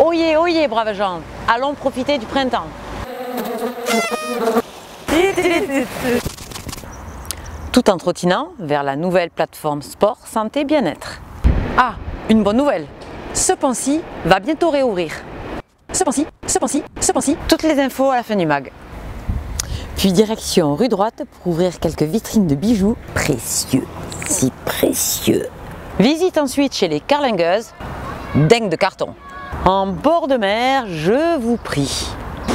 Oyez, oyez, braves gens, allons profiter du printemps. Tout en trottinant vers la nouvelle plateforme sport, santé, bien-être. Ah, une bonne nouvelle, ce pont-ci va bientôt réouvrir. Ce pont-ci, toutes les infos à la fin du mag. Puis direction rue droite pour ouvrir quelques vitrines de bijoux précieux, si précieux. Visite ensuite chez les carlingueuses, dingue de carton. En bord de mer, je vous prie.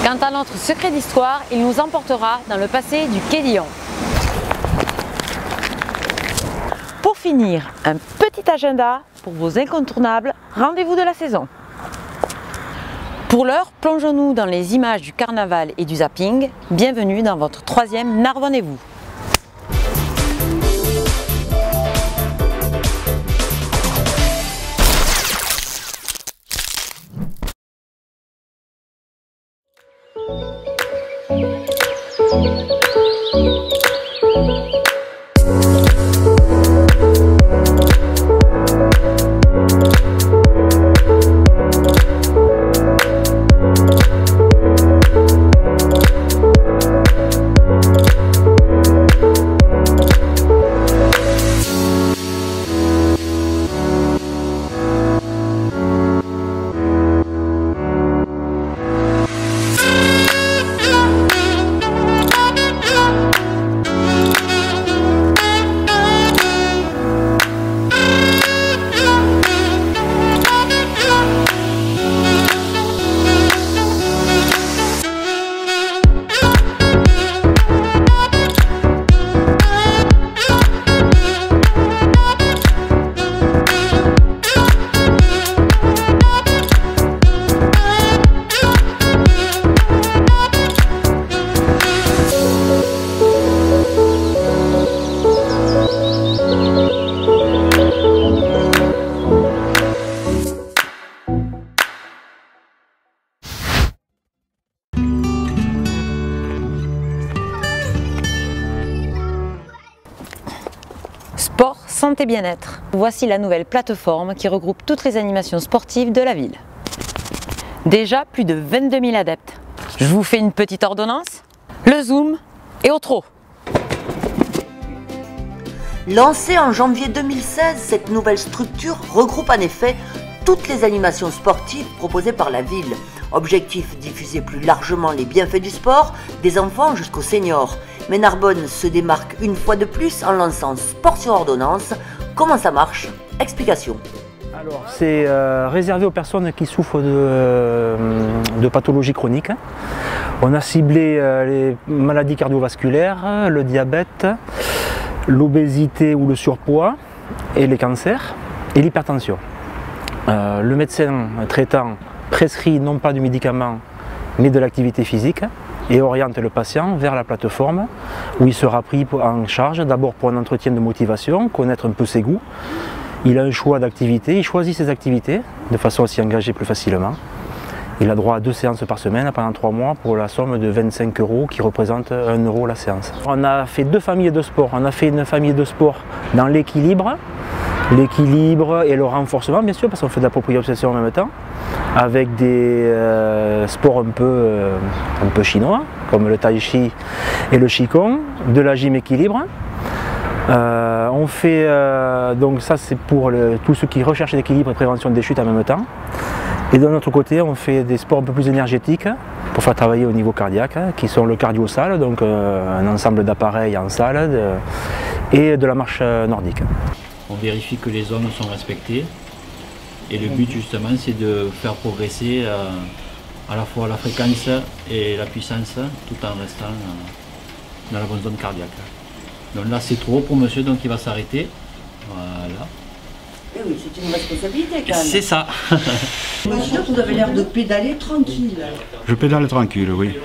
Quant à notre secret d'histoire, il nous emportera dans le passé du Quai Lyon. Pour finir, un petit agenda pour vos incontournables rendez-vous de la saison. Pour l'heure, plongeons-nous dans les images du carnaval et du zapping. Bienvenue dans votre 3e Narbonnez-vous. Sport, santé, bien-être. Voici la nouvelle plateforme qui regroupe toutes les animations sportives de la ville. Déjà plus de 22 000 adeptes. Je vous fais une petite ordonnance. Le zoom est au trot. Lancée en janvier 2016, cette nouvelle structure regroupe en effet toutes les animations sportives proposées par la ville. Objectif, diffuser plus largement les bienfaits du sport, des enfants jusqu'aux seniors. Mais Narbonne se démarque une fois de plus en lançant Sport sur ordonnance. Comment ça marche? Explication. Alors, c'est réservé aux personnes qui souffrent de pathologies chroniques. On a ciblé les maladies cardiovasculaires, le diabète, l'obésité ou le surpoids, et les cancers et l'hypertension. Le médecin traitant prescrit non pas du médicament mais de l'activité physique et oriente le patient vers la plateforme où il sera pris en charge d'abord pour un entretien de motivation, connaître un peu ses goûts. Il a un choix d'activités, il choisit ses activités de façon à s'y engager plus facilement. Il a droit à 2 séances par semaine pendant 3 mois pour la somme de 25 € qui représente 1 € la séance. On a fait 2 familles de sport. On a fait une famille de sport dans l'équilibre et le renforcement bien sûr parce qu'on fait de la proprioception en même temps avec des sports un peu chinois comme le tai chi et le qigong, de la gym équilibre. On fait donc ça c'est pour tous ceux qui recherchent l'équilibre et prévention des chutes en même temps. Et de notre côté, on fait des sports un peu plus énergétiques pour faire travailler au niveau cardiaque, qui sont le cardio-salle, donc un ensemble d'appareils en salle, et de la marche nordique. On vérifie que les zones sont respectées. Et le but justement, c'est de faire progresser à la fois la fréquence et la puissance, tout en restant dans la bonne zone cardiaque. Donc là, c'est trop pour monsieur, donc il va s'arrêter. Voilà. Eh oui, c'est une responsabilité quand même. C'est ça. Monsieur, vous avez l'air de pédaler tranquille. Je pédale tranquille, oui.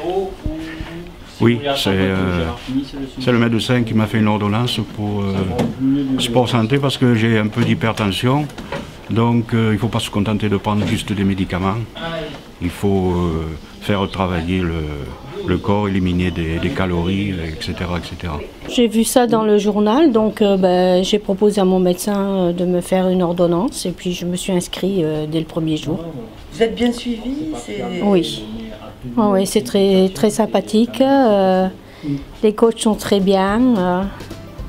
Oui, c'est le médecin qui m'a fait une ordonnance pour sport santé parce que j'ai un peu d'hypertension. Donc il ne faut pas se contenter de prendre juste des médicaments. Il faut faire travailler le corps, éliminer des calories, etc., etc. J'ai vu ça dans le journal, donc j'ai proposé à mon médecin de me faire une ordonnance et puis je me suis inscrite dès le premier jour. Vous êtes bien suivi? Oui, oui, c'est très sympathique. Les coachs sont très bien.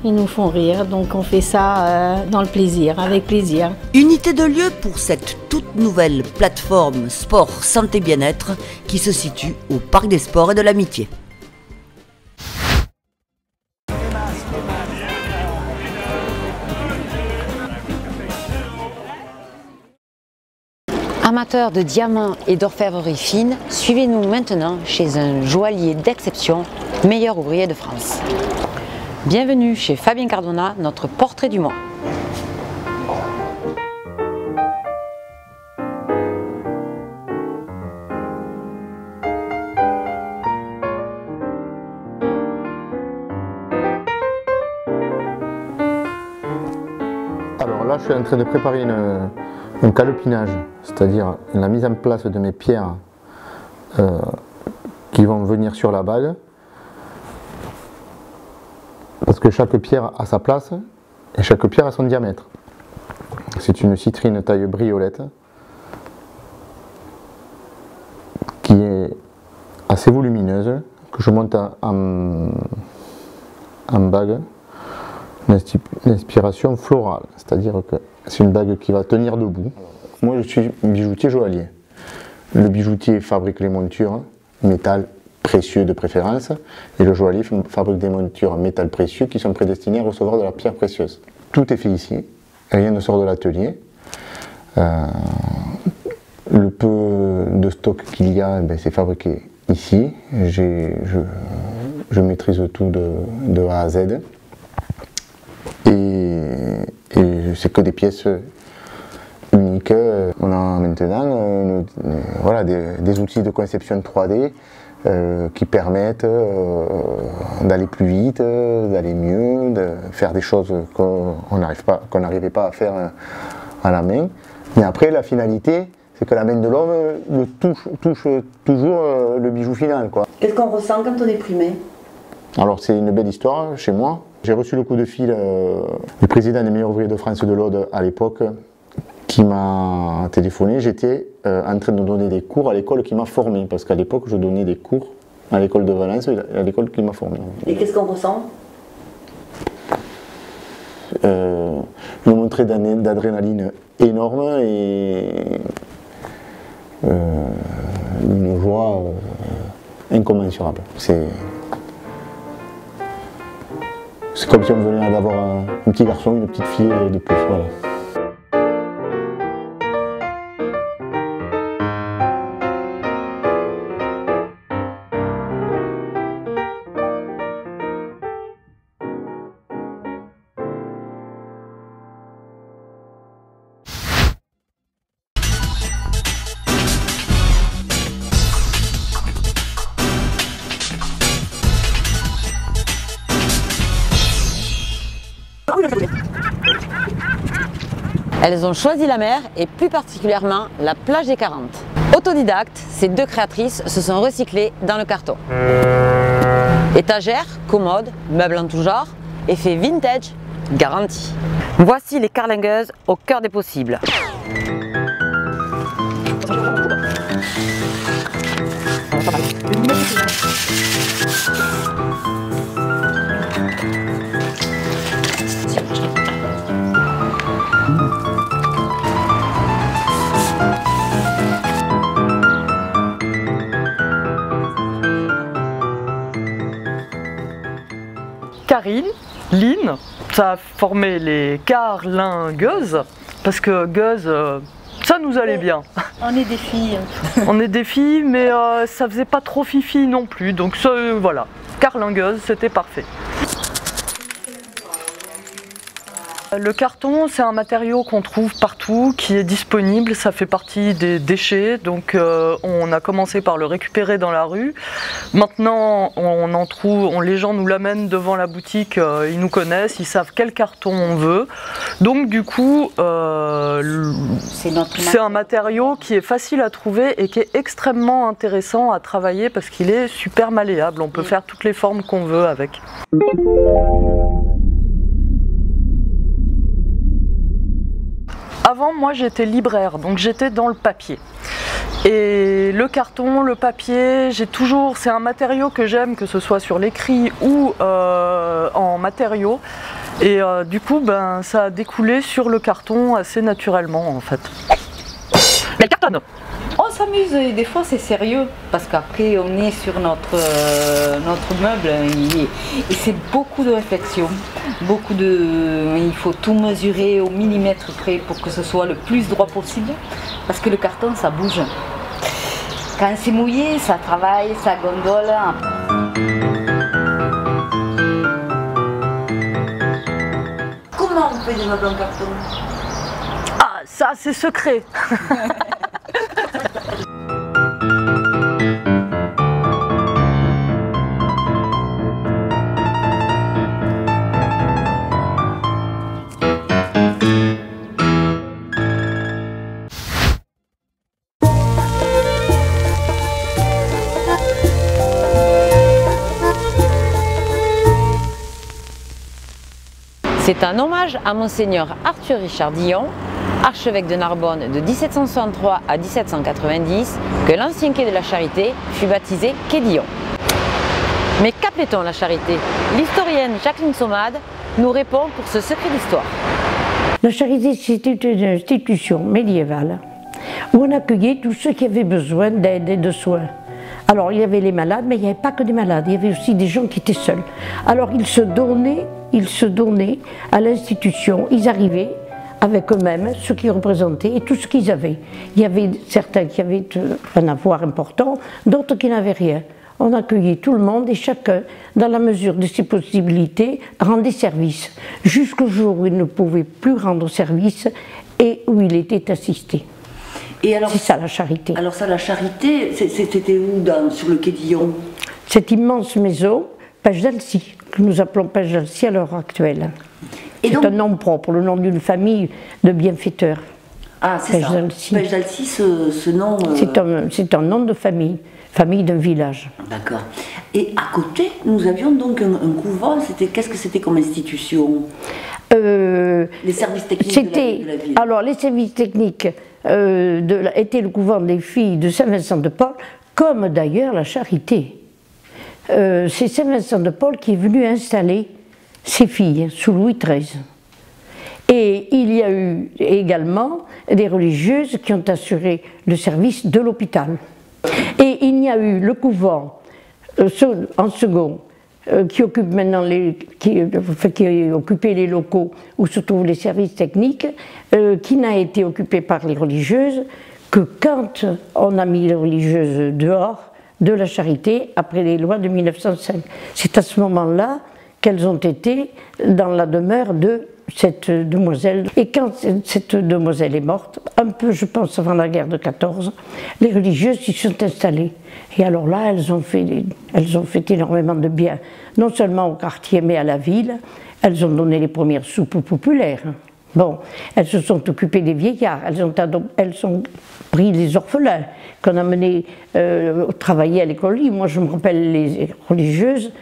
Ils nous font rire, donc on fait ça dans le plaisir, avec plaisir. Unité de lieu pour cette toute nouvelle plateforme sport santé bien-être qui se situe au Parc des Sports et de l'Amitié. Amateurs de diamants et d'orfèvrerie fine, suivez-nous maintenant chez un joaillier d'exception, meilleur ouvrier de France. Bienvenue chez Fabien Cardona, notre portrait du mois. Alors là, je suis en train de préparer un calepinage, c'est-à-dire la mise en place de mes pierres qui vont venir sur la bague. Parce que chaque pierre a sa place et chaque pierre a son diamètre. C'est une citrine taille briolette qui est assez volumineuse, que je monte en bague d'inspiration florale, c'est-à-dire que c'est une bague qui va tenir debout. Moi je suis bijoutier joaillier. Le bijoutier fabrique les montures, métal précieux de préférence, et le joaillier fabrique des montures métal précieux qui sont prédestinées à recevoir de la pierre précieuse. Tout est fait ici, rien ne sort de l'atelier. Le peu de stock qu'il y a, c'est fabriqué ici. Je maîtrise tout de A à Z. Et c'est que des pièces uniques. On a maintenant des outils de conception 3D qui permettent d'aller plus vite, d'aller mieux, de faire des choses qu'on n'arrivait pas à faire à la main. Mais après, la finalité, c'est que la main de l'homme touche toujours le bijou final, quoi. Qu'est-ce qu'on ressent quand on est primé? Alors c'est une belle histoire chez moi. J'ai reçu le coup de fil du président des meilleurs ouvriers de France de l'Aude à l'époque, qui m'a téléphoné. J'étais en train de donner des cours à l'école qui m'a formé, parce qu'à l'époque je donnais des cours à l'école de Valence, à l'école qui m'a formé. Et qu'est-ce qu'on ressent? Une montée d'adrénaline énorme et une joie incommensurable. C'est comme si on venait d'avoir un petit garçon, une petite fille de plus. Voilà. Elles ont choisi la mer et plus particulièrement la plage des 40. Autodidactes, ces deux créatrices se sont recyclées dans le carton. Étagères, commodes, meubles en tout genre, effet vintage, garanti. Voici les carlingueuses au cœur des possibles. Karine, Lynn, ça a formé les carlingueuses, parce que gueuse, ça nous allait bien. On est des filles. On est des filles, mais ça faisait pas trop fifi non plus, donc ça, voilà, carlingueuse, c'était parfait. Le carton, c'est un matériau qu'on trouve partout, qui est disponible, ça fait partie des déchets, donc on a commencé par le récupérer dans la rue. Maintenant, on en trouve, les gens nous l'amènent devant la boutique, ils nous connaissent, ils savent quel carton on veut. Donc du coup, c'est un matériau qui est facile à trouver et qui est extrêmement intéressant à travailler parce qu'il est super malléable, on peut faire toutes les formes qu'on veut avec. Avant, moi j'étais libraire, donc j'étais dans le papier. Et le carton, le papier, c'est un matériau que j'aime, que ce soit sur l'écrit ou en matériaux. Et du coup, ça a découlé sur le carton assez naturellement en fait. Mais cartonne! On s'amuse et des fois c'est sérieux parce qu'après on est sur notre meuble et c'est beaucoup de réflexion, il faut tout mesurer au millimètre près pour que ce soit le plus droit possible parce que le carton ça bouge. Quand c'est mouillé ça travaille, ça gondole. Comment on fait des meubles en carton? Ah, ça c'est secret. C'est un hommage à Monseigneur Arthur Richard Dillon, archevêque de Narbonne de 1763 à 1790, que l'ancien quai de la Charité fut baptisé quai Dillon. Mais qu'appelait-on la Charité? L'historienne Jacqueline Sommade nous répond pour ce secret d'histoire. La Charité, c'était une institution médiévale où on accueillait tous ceux qui avaient besoin d'aide et de soins. Alors il y avait les malades, mais il n'y avait pas que des malades, il y avait aussi des gens qui étaient seuls. Alors ils se donnaient à l'institution, ils arrivaient avec eux-mêmes, ce qu'ils représentaient et tout ce qu'ils avaient. Il y avait certains qui avaient un avoir important, d'autres qui n'avaient rien. On accueillait tout le monde et chacun, dans la mesure de ses possibilités, rendait service, jusqu'au jour où il ne pouvait plus rendre service et où il était assisté. C'est ça la Charité. Alors ça, la Charité, c'était où sur le quai Dillon? Cette immense maison, Page d'Alcy, que nous appelons Page d'Alcy à l'heure actuelle. C'est un nom propre, le nom d'une famille de bienfaiteurs. Ah, c'est ça. Page d'Alcy, ce nom... C'est un nom de famille d'un village. D'accord. Et à côté, nous avions donc un couvent. Qu'est-ce que c'était comme institution? Les services techniques de la ville. Alors, les services techniques étaient le couvent des filles de Saint-Vincent-de-Paul, comme d'ailleurs la Charité. C'est Saint-Vincent-de-Paul qui est venu installer ses filles sous Louis XIII. Et il y a eu également des religieuses qui ont assuré le service de l'hôpital. Et il y a eu le couvent en second qui occupe maintenant qui occupait les locaux où se trouvent les services techniques, qui n'a été occupé par les religieuses que quand on a mis les religieuses dehors de la Charité après les lois de 1905. C'est à ce moment-là qu'elles ont été dans la demeure de cette demoiselle. Et quand cette demoiselle est morte, un peu je pense avant la guerre de 14, les religieuses s'y sont installées. Et alors là, elles ont fait énormément de bien, non seulement au quartier mais à la ville. Elles ont donné les premières soupes populaires. Bon, elles se sont occupées des vieillards, elles ont pris les orphelins qu'on a menés travailler à l'école libre. Moi je me rappelle les religieuses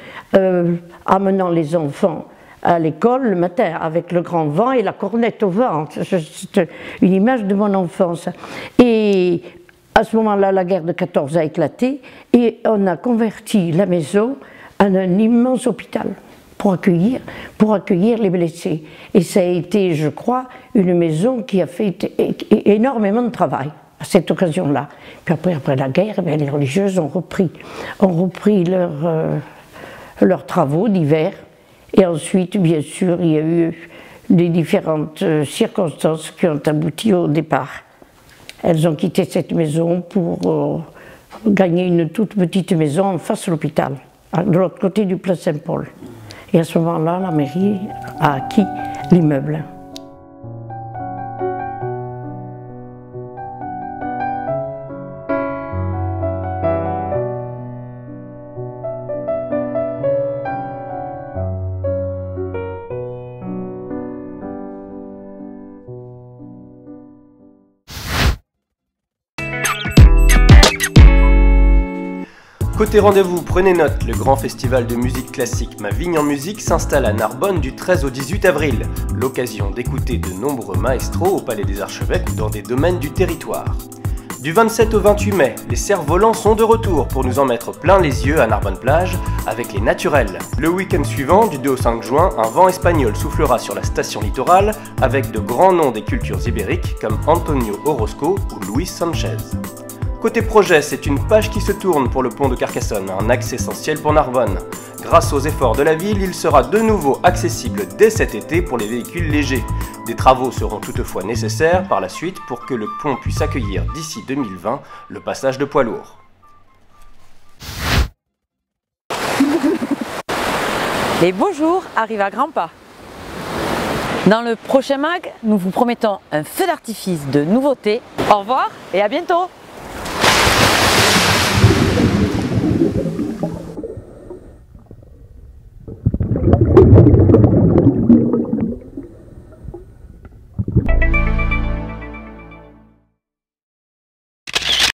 amenant les enfants à l'école le matin avec le grand vent et la cornette au vent. C'est une image de mon enfance. Et à ce moment-là, la guerre de 14 a éclaté et on a converti la maison en un immense hôpital pour accueillir les blessés. Et ça a été, je crois, une maison qui a fait énormément de travail à cette occasion-là. Puis après la guerre, eh bien, les religieuses ont repris leurs travaux divers. Et ensuite, bien sûr, il y a eu des différentes circonstances qui ont abouti au départ. Elles ont quitté cette maison pour gagner une toute petite maison en face de l'hôpital, de l'autre côté du Place Saint-Paul. Et à ce moment-là, la mairie a acquis l'immeuble. Côté rendez-vous, prenez note, le grand festival de musique classique Ma Vigne en Musique s'installe à Narbonne du 13 au 18 avril. L'occasion d'écouter de nombreux maestros au Palais des Archevêques ou dans des domaines du territoire. Du 27 au 28 mai, les cerfs-volants sont de retour pour nous en mettre plein les yeux à Narbonne-Plage avec les naturels. Le week-end suivant, du 2 au 5 juin, un vent espagnol soufflera sur la station littorale avec de grands noms des cultures ibériques comme Antonio Orozco ou Luis Sanchez. Côté projet, c'est une page qui se tourne pour le pont de Carcassonne, un axe essentiel pour Narbonne. Grâce aux efforts de la ville, il sera de nouveau accessible dès cet été pour les véhicules légers. Des travaux seront toutefois nécessaires par la suite pour que le pont puisse accueillir d'ici 2020 le passage de poids lourds. Les beaux jours arrivent à grands pas. Dans le prochain mag, nous vous promettons un feu d'artifice de nouveautés. Au revoir et à bientôt!